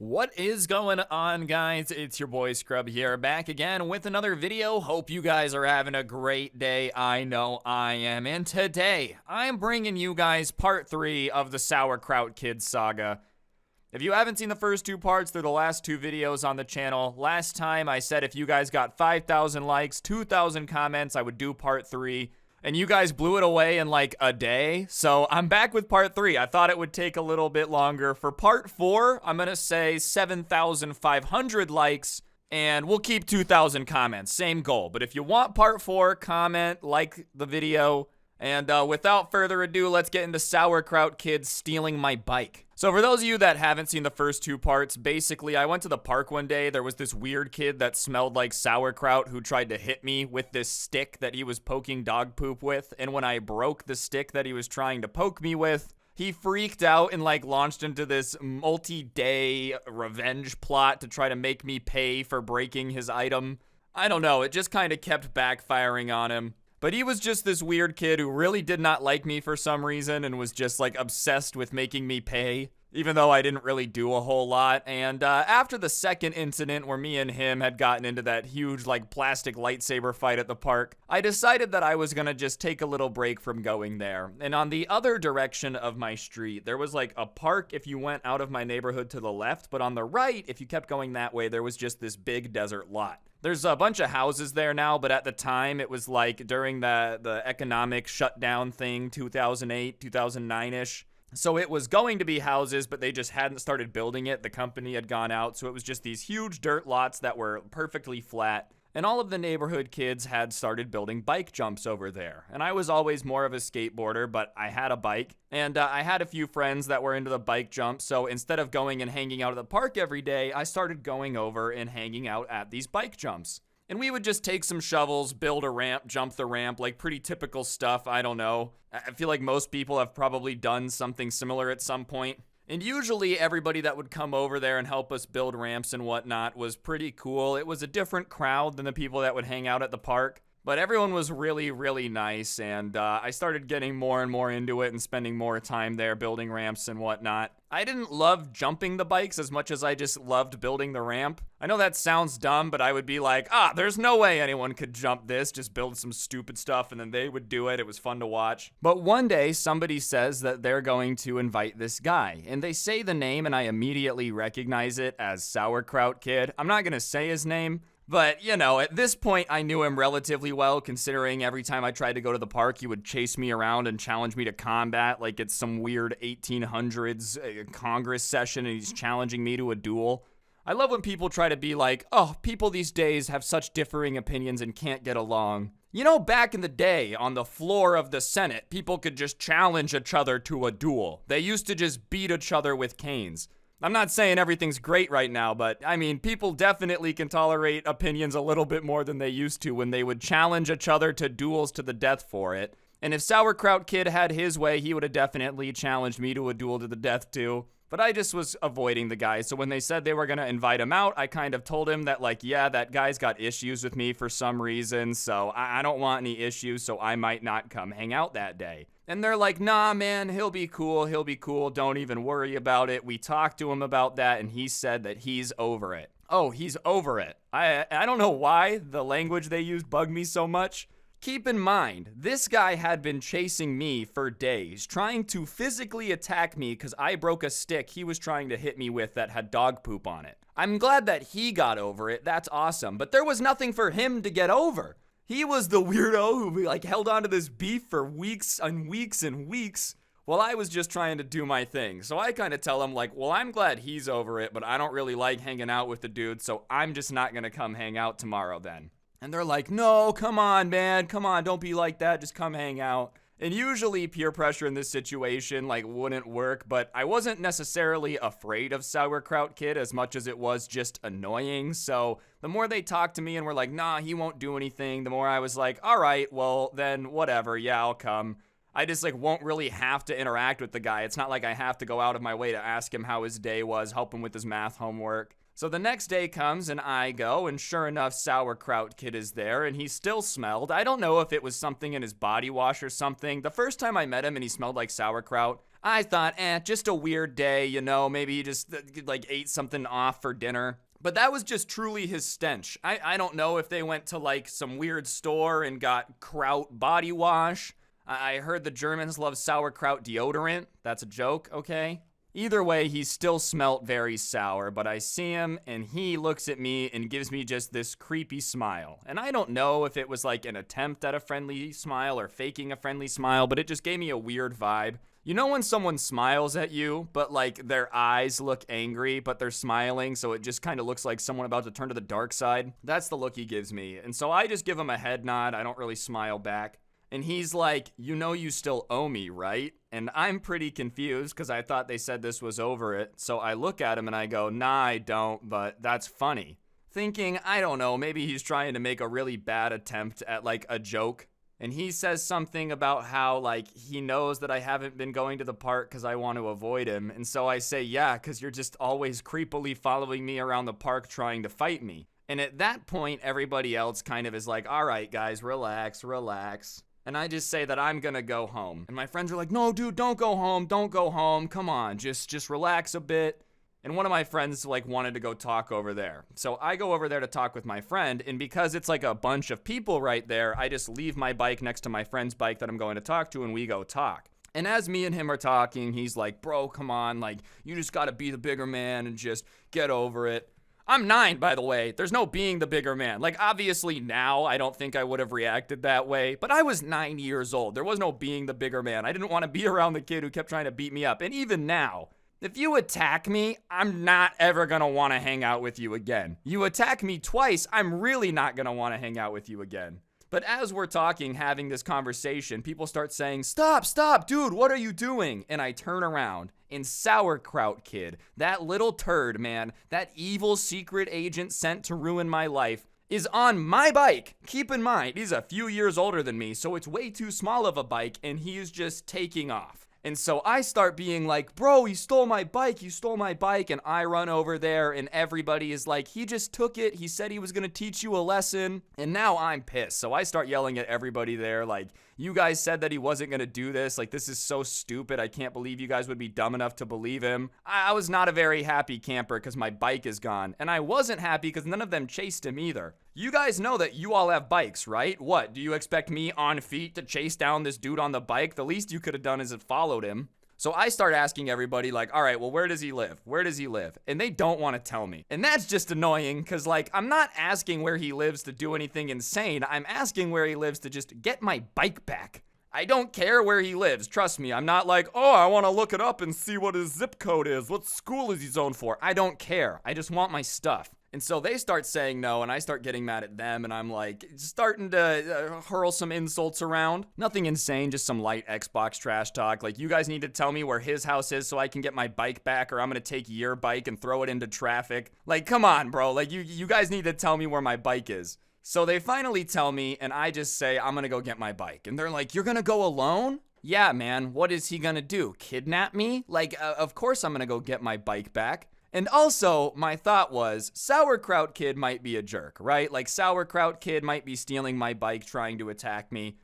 What is going on, guys? It's your boy Scrub here, back again with another video. Hope you guys are having a great day. I know I am. And today, I'm bringing you guys part 3 of the Sauerkraut Kids saga. If you haven't seen the first 2 parts, they're the last 2 videos on the channel. Last time, I said if you guys got 5,000 likes, 2,000 comments, I would do part 3. And you guys blew it away in like a day. So I'm back with part 3. I thought it would take a little bit longer. For part 4, I'm going to say 7,500 likes. And we'll keep 2,000 comments. Same goal. But if you want part 4, comment, like the video. And without further ado, let's get into Sauerkraut Kids stealing my bike. So for those of you that haven't seen the first 2 parts, basically I went to the park one day. There was this weird kid that smelled like sauerkraut who tried to hit me with this stick that he was poking dog poop with. And when I broke the stick that he was trying to poke me with, he freaked out and like launched into this multi-day revenge plot to try to make me pay for breaking his item. I don't know, it just kind of kept backfiring on him. But he was just this weird kid who really did not like me for some reason and was just like obsessed with making me pay, even though I didn't really do a whole lot. And after the second incident where me and him had gotten into that huge like plastic lightsaber fight at the park, I decided that I was gonna just take a little break from going there. And on the other direction of my street, there was like a park if you went out of my neighborhood to the left, but on the right, if you kept going that way, there was just this big desert lot. There's a bunch of houses there now, but at the time, it was like during the economic shutdown thing, 2008, 2009-ish. So it was going to be houses, but they just hadn't started building it. The company had gone out, so it was just these huge dirt lots that were perfectly flat. And all of the neighborhood kids had started building bike jumps over there. And I was always more of a skateboarder, but I had a bike. And I had a few friends that were into the bike jump. So instead of going and hanging out at the park every day, I started going over and hanging out at these bike jumps. And we would just take some shovels, build a ramp, jump the ramp, like pretty typical stuff, I don't know. I feel like most people have probably done something similar at some point. And usually everybody that would come over there and help us build ramps and whatnot was pretty cool. It was a different crowd than the people that would hang out at the park. But everyone was really, really nice, and I started getting more and more into it and spending more time there building ramps and whatnot. I didn't love jumping the bikes as much as I just loved building the ramp. I know that sounds dumb, but I would be like, there's no way anyone could jump this, just build some stupid stuff, and then they would do it. It was fun to watch. But one day, somebody says that they're going to invite this guy, and they say the name, and I immediately recognize it as Sauerkraut Kid. I'm not gonna say his name, but, you know, at this point, I knew him relatively well, considering every time I tried to go to the park, he would chase me around and challenge me to combat like it's some weird 1800s Congress session and he's challenging me to a duel. I love when people try to be like, people these days have such differing opinions and can't get along. You know, back in the day, on the floor of the Senate, people could just challenge each other to a duel. They used to just beat each other with canes. I'm not saying everything's great right now, but I mean, people definitely can tolerate opinions a little bit more than they used to when they would challenge each other to duels to the death for it. And if Sauerkraut Kid had his way, he would have definitely challenged me to a duel to the death too. But I just was avoiding the guy, so when they said they were gonna invite him out, I kind of told him that like, yeah, that guy's got issues with me for some reason, so I don't want any issues, so I might not come hang out that day. And they're like, nah, man, he'll be cool, don't even worry about it. We talked to him about that, and he said that he's over it. Oh, he's over it. I don't know why the language they used bugged me so much. Keep in mind, this guy had been chasing me for days, trying to physically attack me because I broke a stick he was trying to hit me with that had dog poop on it. I'm glad that he got over it, that's awesome, but there was nothing for him to get over. He was the weirdo who like held onto this beef for weeks and weeks and weeks while I was just trying to do my thing. So I kind of tell him like, well, I'm glad he's over it, but I don't really like hanging out with the dude, so I'm just not gonna come hang out tomorrow then. And they're like, no, come on, man, come on, don't be like that, just come hang out. And usually peer pressure in this situation like wouldn't work, but I wasn't necessarily afraid of Sauerkraut Kid as much as it was just annoying. So the more they talked to me and were like, nah, he won't do anything, the more I was like, all right, well then whatever, yeah, I'll come. I just like won't really have to interact with the guy. It's not like I have to go out of my way to ask him how his day was, help him with his math homework. So the next day comes and I go, and sure enough, Sauerkraut Kid is there, and he still smelled. I don't know if it was something in his body wash or something. The first time I met him and he smelled like sauerkraut, I thought, just a weird day, maybe he just like ate something off for dinner. But that was just truly his stench. I don't know if they went to like some weird store and got kraut body wash. I heard the Germans love sauerkraut deodorant. That's a joke, okay? Either way, he still smelt very sour, but I see him and he looks at me and gives me just this creepy smile. And I don't know if it was like an attempt at a friendly smile or faking a friendly smile, but it just gave me a weird vibe. You know when someone smiles at you, but like their eyes look angry, but they're smiling, so it just kind of looks like someone about to turn to the dark side? That's the look he gives me. And so I just give him a head nod. I don't really smile back. And he's like, you still owe me, right? And I'm pretty confused because I thought they said this was over it. So I look at him and I go, nah, I don't, but that's funny. Thinking, I don't know, maybe he's trying to make a really bad attempt at like a joke. And he says something about how, like, he knows that I haven't been going to the park because I want to avoid him. And so I say, yeah, because you're just always creepily following me around the park trying to fight me. And at that point, everybody else kind of is like, all right, guys, relax. And I just say that I'm going to go home. And my friends are like, no, dude, don't go home. Come on, just relax a bit. And one of my friends like wanted to go talk over there. So I go over there to talk with my friend, and because it's like a bunch of people right there, I just leave my bike next to my friend's bike that I'm going to talk to, and we go talk. And as me and him are talking, he's like, bro, come on, like, you just gotta be the bigger man and just get over it. I'm 9, by the way. There's no being the bigger man. Like, obviously now, I don't think I would have reacted that way, but I was 9 years old. There was no being the bigger man. I didn't want to be around the kid who kept trying to beat me up. And even now, if you attack me, I'm not ever gonna want to hang out with you again. You attack me twice, I'm really not gonna want to hang out with you again. But as we're talking, having this conversation, people start saying, stop, dude, what are you doing? And I turn around, and Sauerkraut Kid, that little turd, man, that evil secret agent sent to ruin my life, is on my bike. Keep in mind, he's a few years older than me, so it's way too small of a bike, and he's just taking off. And so I start being like, bro, you stole my bike. And I run over there and everybody is like, he just took it. He said he was going to teach you a lesson. And now I'm pissed. So I start yelling at everybody there like, you guys said that he wasn't going to do this. Like, this is so stupid. I can't believe you guys would be dumb enough to believe him. I was not a very happy camper because my bike is gone. And I wasn't happy because none of them chased him either. You guys know that you all have bikes, right? What, do you expect me on feet to chase down this dude on the bike? The least you could have done is it followed him. So I start asking everybody like, all right, well, where does he live? And they don't want to tell me. And that's just annoying because like, I'm not asking where he lives to do anything insane. I'm asking where he lives to just get my bike back. I don't care where he lives. Trust me. I'm not like, oh, I want to look it up and see what his zip code is. What school is he zoned for? I don't care. I just want my stuff. And so they start saying no, and I start getting mad at them, and I'm like starting to hurl some insults around. Nothing insane, just some light Xbox trash talk. Like, you guys need to tell me where his house is so I can get my bike back, or I'm gonna take your bike and throw it into traffic. Like, come on, bro. Like, you guys need to tell me where my bike is. So they finally tell me, and I just say, I'm gonna go get my bike. And they're like, you're gonna go alone? Yeah, man, what is he gonna do? Kidnap me? Like, of course I'm gonna go get my bike back. And also, my thought was, Sauerkraut Kid might be a jerk, right? Like, Sauerkraut Kid might be stealing my bike, trying to attack me.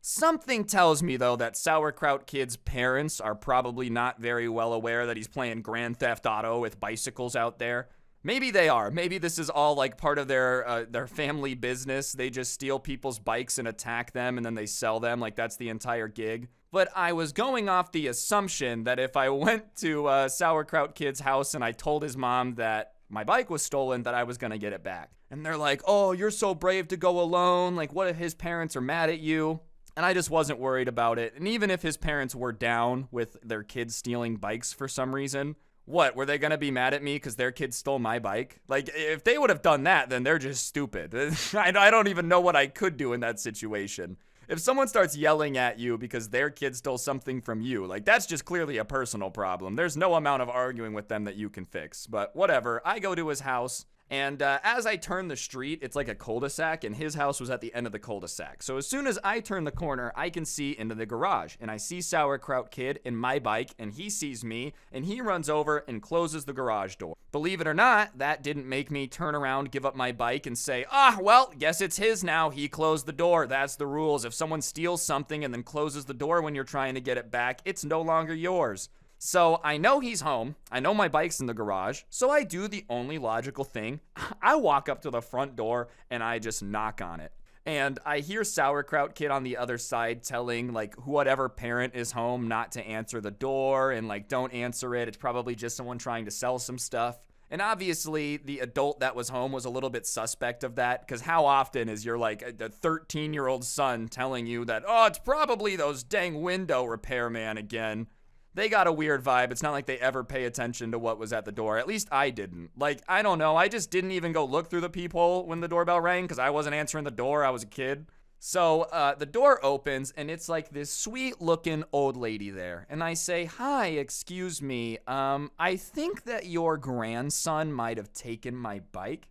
Something tells me, though, that Sauerkraut Kid's parents are probably not very well aware that he's playing Grand Theft Auto with bicycles out there. Maybe they are. Maybe this is all, like, part of their family business. They just steal people's bikes and attack them, and then they sell them. Like, that's the entire gig. But I was going off the assumption that if I went to Sauerkraut Kid's house and I told his mom that my bike was stolen, that I was gonna get it back. And they're like, oh, you're so brave to go alone. Like, what if his parents are mad at you? And I just wasn't worried about it. And even if his parents were down with their kids stealing bikes for some reason, what, were they gonna be mad at me because their kid stole my bike? Like, if they would have done that, then they're just stupid. I don't even know what I could do in that situation. If someone starts yelling at you because their kid stole something from you, like, that's just clearly a personal problem. There's no amount of arguing with them that you can fix. But whatever, I go to his house, And as I turn the street, it's like a cul-de-sac, and his house was at the end of the cul-de-sac. So as soon as I turn the corner, I can see into the garage, and I see Sauerkraut Kid in my bike, and he sees me, and he runs over and closes the garage door. Believe it or not, that didn't make me turn around, give up my bike, and say, well, guess it's his now. He closed the door. That's the rules. If someone steals something and then closes the door when you're trying to get it back, it's no longer yours. So I know he's home. I know my bike's in the garage. So I do the only logical thing. I walk up to the front door and I just knock on it. And I hear Sauerkraut Kid on the other side telling like whatever parent is home not to answer the door and like don't answer it. It's probably just someone trying to sell some stuff. And obviously the adult that was home was a little bit suspect of that, because how often is your like a 13-year-old son telling you that, it's probably those dang window repairman again. They got a weird vibe. It's not like they ever pay attention to what was at the door. At least I didn't. Like, I don't know. I just didn't even go look through the peephole when the doorbell rang because I wasn't answering the door. I was a kid. So the door opens and it's like this sweet looking old lady there. And I say, "Hi, excuse me. I think that your grandson might have taken my bike."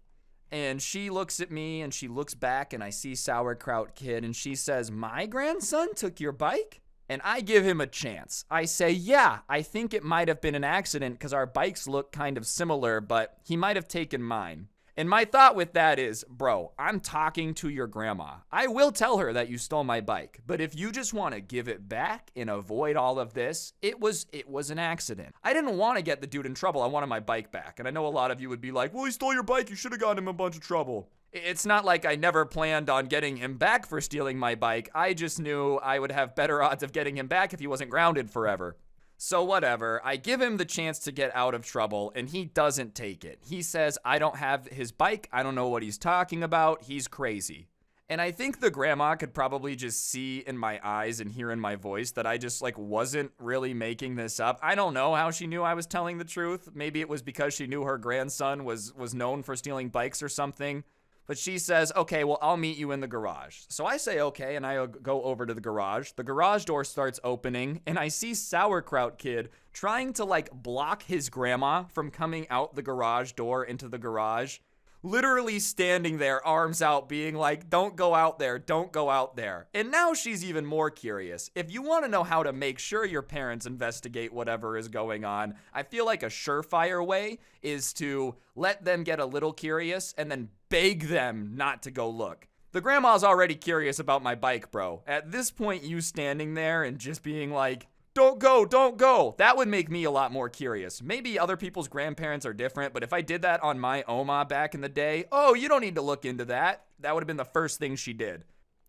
And she looks at me and she looks back and I see Sauerkraut Kid and she says, "My grandson took your bike?" And I give him a chance. I say, "Yeah, I think it might have been an accident because our bikes look kind of similar, but he might have taken mine." And my thought with that is, bro, I'm talking to your grandma. I will tell her that you stole my bike, but if you just want to give it back and avoid all of this, it was an accident. I didn't want to get the dude in trouble. I wanted my bike back. And I know a lot of you would be like, "Well, he stole your bike. You should have gotten him in a bunch of trouble." It's not like I never planned on getting him back for stealing my bike. I just knew I would have better odds of getting him back if he wasn't grounded forever. So whatever, I give him the chance to get out of trouble, and he doesn't take it. He says, "I don't have his bike. I don't know what he's talking about. He's crazy." And I think the grandma could probably just see in my eyes and hear in my voice that I just like wasn't really making this up. I don't know how she knew I was telling the truth. Maybe it was because she knew her grandson was known for stealing bikes or something. But she says, "Okay, well, I'll meet you in the garage." So I say, okay, and I go over to the garage. The garage door starts opening, and I see Sauerkraut Kid trying to, like, block his grandma from coming out the garage door into the garage. Literally standing there, arms out, being like, "Don't go out there, don't go out there." And now she's even more curious. If you want to know how to make sure your parents investigate whatever is going on, I feel like a surefire way is to let them get a little curious and then beg them not to go look. The grandma's already curious about my bike, bro. At this point, you standing there and just being like, "Don't go, don't go." That would make me a lot more curious. Maybe other people's grandparents are different, but if I did that on my Oma back in the day, you don't need to look into that. That would have been the first thing she did.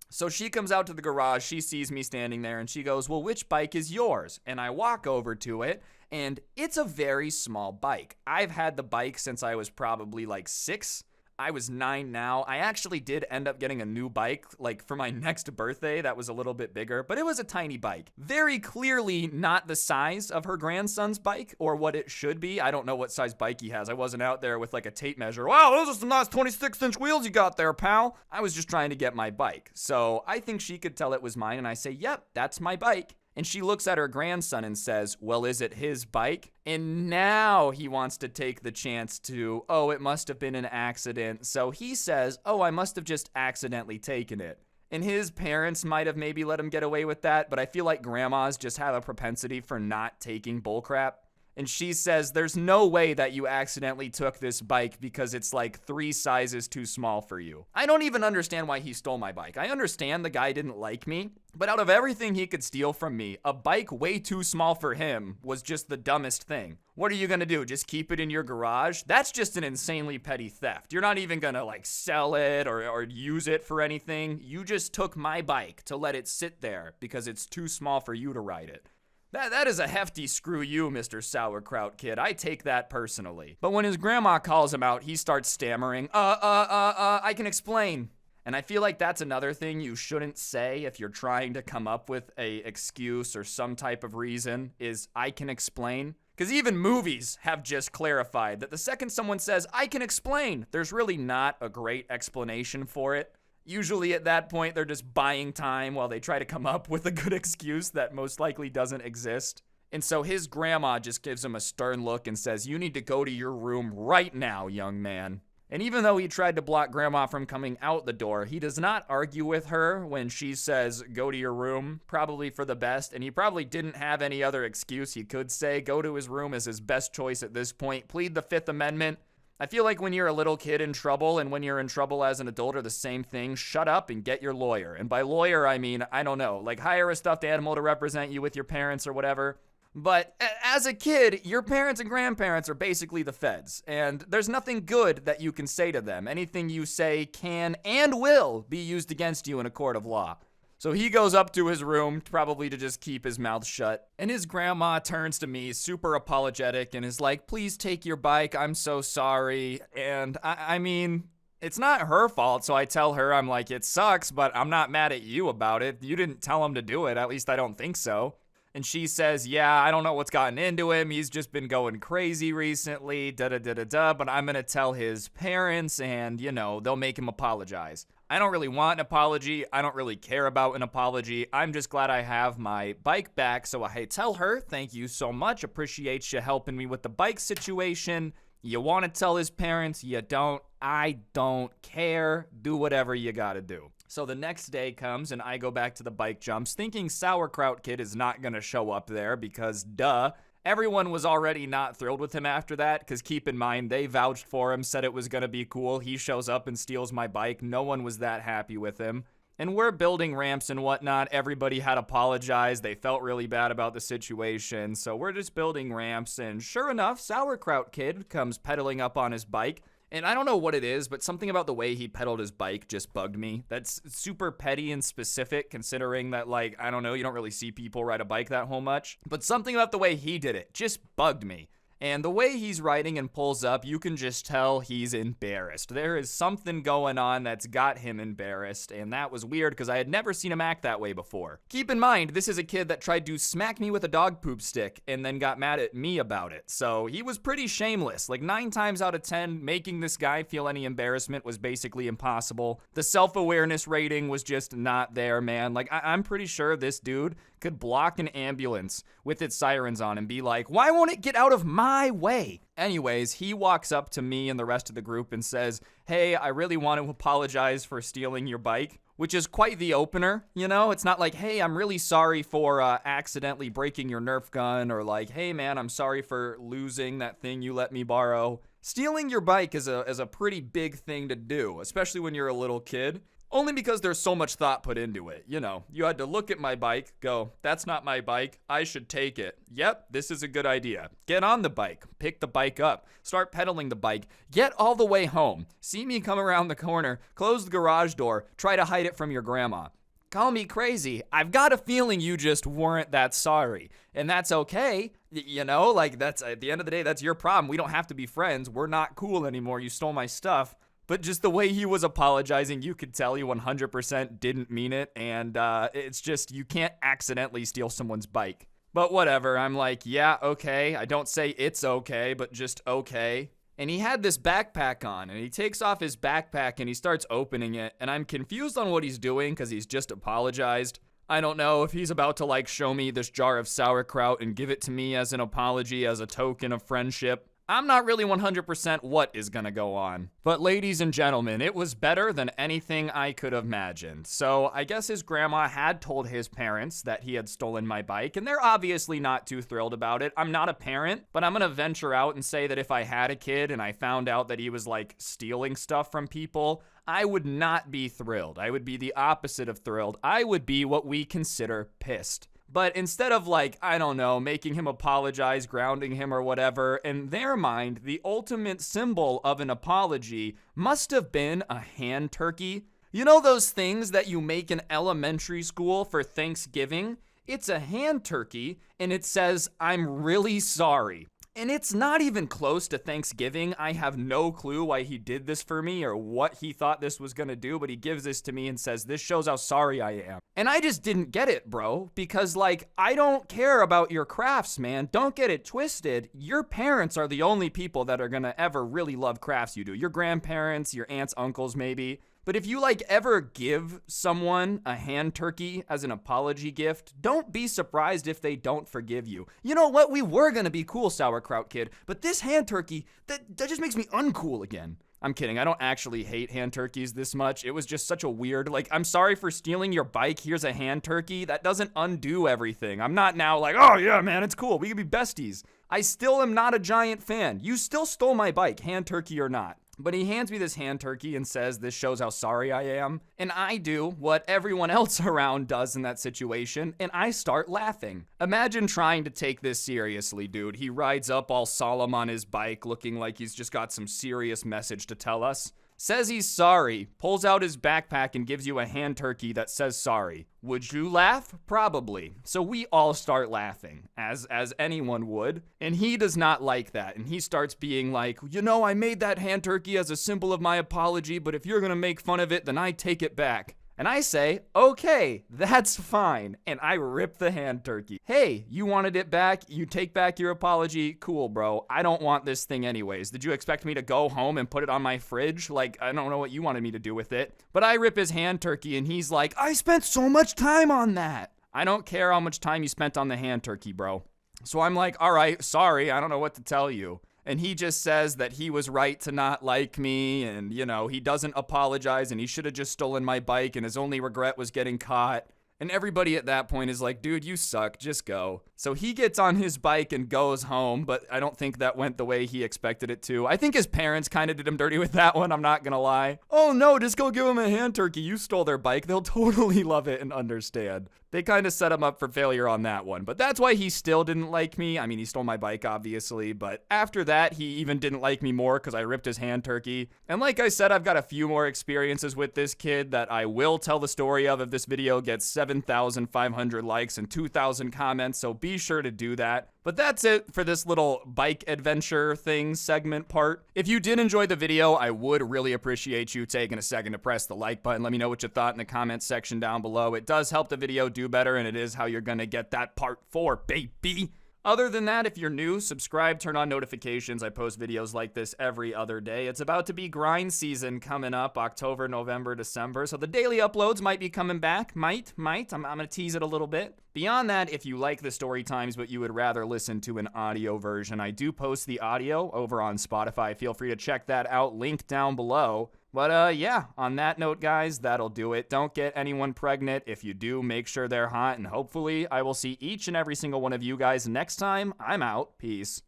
So she comes out to the garage, she sees me standing there, and she goes, "Well, which bike is yours?" And I walk over to it, and it's a very small bike. I've had the bike since I was probably like 6. I was 9 now. I actually did end up getting a new bike, like for my next birthday, that was a little bit bigger, but it was a tiny bike. Very clearly not the size of her grandson's bike or what it should be. I don't know what size bike he has. I wasn't out there with like a tape measure. "Wow, those are some nice 26-inch wheels you got there, pal." I was just trying to get my bike. So I think she could tell it was mine, and I say, "Yep, that's my bike." And she looks at her grandson and says, "Well, is it his bike?" And now he wants to take the chance to, it must have been an accident. So he says, "I must have just accidentally taken it." And his parents might have maybe let him get away with that, but I feel like grandmas just have a propensity for not taking bullcrap. And she says, "There's no way that you accidentally took this bike because it's like 3 sizes too small for you." I don't even understand why he stole my bike. I understand the guy didn't like me, but out of everything he could steal from me, a bike way too small for him was just the dumbest thing. What are you gonna do? Just keep it in your garage? That's just an insanely petty theft. You're not even gonna like sell it or use it for anything. You just took my bike to let it sit there because it's too small for you to ride it. That is a hefty screw you, Mr. Sauerkraut Kid. I take that personally. But when his grandma calls him out, he starts stammering, I can explain. And I feel like that's another thing you shouldn't say if you're trying to come up with a excuse or some type of reason is, "I can explain." Because even movies have just clarified that the second someone says, "I can explain," there's really not a great explanation for it. Usually at that point, they're just buying time while they try to come up with a good excuse that most likely doesn't exist. And so his grandma just gives him a stern look and says, "You need to go to your room right now, young man." And even though he tried to block Grandma from coming out the door, he does not argue with her when she says, go to your room, probably for the best. And he probably didn't have any other excuse he could say. Go to his room is his best choice at this point. Plead the Fifth Amendment. I feel like when you're a little kid in trouble and when you're in trouble as an adult are the same thing. Shut up and get your lawyer. And by lawyer, I mean, I don't know, like hire a stuffed animal to represent you with your parents or whatever. But as a kid, your parents and grandparents are basically the feds. And there's nothing good that you can say to them. Anything you say can and will be used against you in a court of law. So he goes up to his room, probably to just keep his mouth shut. And his grandma turns to me, super apologetic, and is like, please take your bike. I'm so sorry. And I mean, it's not her fault. So I tell her, I'm like, it sucks, but I'm not mad at you about it. You didn't tell him to do it. At least I don't think so. And she says, yeah, I don't know what's gotten into him. He's just been going crazy recently, da-da-da-da-da, but I'm going to tell his parents and, you know, they'll make him apologize. I don't really want an apology. I don't really care about an apology. I'm just glad I have my bike back. So I tell her, thank you so much. Appreciate you helping me with the bike situation. You want to tell his parents? You don't. I don't care. Do whatever you got to do. So the next day comes and I go back to the bike jumps thinking Sauerkraut Kid is not going to show up there because duh. Everyone was already not thrilled with him after that because keep in mind they vouched for him, said it was going to be cool. He shows up and steals my bike. No one was that happy with him. And we're building ramps and whatnot. Everybody had apologized. They felt really bad about the situation. So we're just building ramps and sure enough, Sauerkraut Kid comes pedaling up on his bike. And I don't know what it is, but something about the way he pedaled his bike just bugged me. That's super petty and specific considering that, like, I don't know, you don't really see people ride a bike that whole much. But something about the way he did it just bugged me. And the way he's riding and pulls up, you can just tell he's embarrassed. There is something going on that's got him embarrassed, and that was weird because I had never seen him act that way before. Keep in mind, this is a kid that tried to smack me with a dog poop stick and then got mad at me about it. So he was pretty shameless. Like 9 times out of 10, making this guy feel any embarrassment was basically impossible. The self-awareness rating was just not there, man. Like I'm pretty sure this dude could block an ambulance with its sirens on and be like, why won't it get out of my way? Anyways, he walks up to me and the rest of the group and says, hey, I really want to apologize for stealing your bike, which is quite the opener, you know? It's not like, hey, I'm really sorry for accidentally breaking your Nerf gun, or like, hey, man, I'm sorry for losing that thing you let me borrow. Stealing your bike is a pretty big thing to do, especially when you're a little kid. Only because there's so much thought put into it. You know, you had to look at my bike, go, that's not my bike, I should take it. Yep, this is a good idea. Get on the bike, pick the bike up, start pedaling the bike, get all the way home, see me come around the corner, close the garage door, try to hide it from your grandma. Call me crazy. I've got a feeling you just weren't that sorry. And that's okay. You know, like that's at the end of the day, that's your problem. We don't have to be friends. We're not cool anymore. You stole my stuff. But just the way he was apologizing, you could tell he 100% didn't mean it. And it's just, you can't accidentally steal someone's bike. But whatever, I'm like, yeah, okay. I don't say it's okay, but just okay. And he had this backpack on, and he takes off his backpack and he starts opening it. And I'm confused on what he's doing because he's just apologized. I don't know if he's about to like show me this jar of sauerkraut and give it to me as an apology, as a token of friendship. I'm not really 100% what is gonna go on. But ladies and gentlemen, it was better than anything I could have imagined. So I guess his grandma had told his parents that he had stolen my bike, and they're obviously not too thrilled about it. I'm not a parent, but I'm gonna venture out and say that if I had a kid and I found out that he was like stealing stuff from people, I would not be thrilled. I would be the opposite of thrilled. I would be what we consider pissed. But instead of like, I don't know, making him apologize, grounding him or whatever, in their mind, the ultimate symbol of an apology must have been a hand turkey. You know those things that you make in elementary school for Thanksgiving? It's a hand turkey and it says, I'm really sorry. And it's not even close to Thanksgiving. I have no clue why he did this for me or what he thought this was gonna do, but he gives this to me and says, this shows how sorry I am. And I just didn't get it, bro, because like, I don't care about your crafts, man. Don't get it twisted. Your parents are the only people that are gonna ever really love crafts you do. Your grandparents, your aunts, uncles, maybe. But if you ever give someone a hand turkey as an apology gift, don't be surprised if they don't forgive you. You know what? We were gonna be cool, Sauerkraut Kid, but this hand turkey, that just makes me uncool again. I'm kidding. I don't actually hate hand turkeys this much. It was just such a weird, I'm sorry for stealing your bike. Here's a hand turkey. That doesn't undo everything. I'm not now oh yeah, man, it's cool. We can be besties. I still am not a giant fan. You still stole my bike, hand turkey or not. But he hands me this hand turkey and says, this shows how sorry I am. And I do what everyone else around does in that situation, and I start laughing. Imagine trying to take this seriously, dude. He rides up all solemn on his bike, looking like he's just got some serious message to tell us. Says he's sorry, pulls out his backpack and gives you a hand turkey that says sorry. Would you laugh? Probably. So we all start laughing, as anyone would. And he does not like that. And he starts being like, I made that hand turkey as a symbol of my apology, but if you're gonna make fun of it, then I take it back. And I say, okay, that's fine. And I rip the hand turkey. Hey, you wanted it back? You take back your apology? Cool, bro. I don't want this thing anyways. Did you expect me to go home and put it on my fridge? I don't know what you wanted me to do with it. But I rip his hand turkey and he's like, I spent so much time on that. I don't care how much time you spent on the hand turkey, bro. So I'm like, all right, sorry. I don't know what to tell you. And he just says that he was right to not like me and, he doesn't apologize and he should have just stolen my bike and his only regret was getting caught. And everybody at that point is like, dude, you suck, just go. So he gets on his bike and goes home, but I don't think that went the way he expected it to. I think his parents kind of did him dirty with that one, I'm not gonna lie. Oh no, just go give him a hand turkey, you stole their bike. They'll totally love it and understand. They kind of set him up for failure on that one, but that's why he still didn't like me. I mean, he stole my bike, obviously, but after that, he even didn't like me more because I ripped his hand turkey. And like I said, I've got a few more experiences with this kid that I will tell the story of if this video gets 7,500 likes and 2,000 comments, so be sure to do that. But that's it for this little bike adventure thing segment part. If you did enjoy the video, I would really appreciate you taking a second to press the like button. Let me know what you thought in the comments section down below. It does help the video do better, and it is how you're gonna get that part 4, baby. Other than that, if you're new, subscribe, turn on notifications. I post videos like this every other day. It's about to be grind season coming up, October, November, December. So the daily uploads might be coming back. Might. I'm gonna tease it a little bit. Beyond that, if you like the story times, but you would rather listen to an audio version, I do post the audio over on Spotify. Feel free to check that out, link down below. But yeah, on that note, guys, that'll do it. Don't get anyone pregnant. If you do, make sure they're hot, and hopefully I will see each and every single one of you guys next time. I'm out. Peace.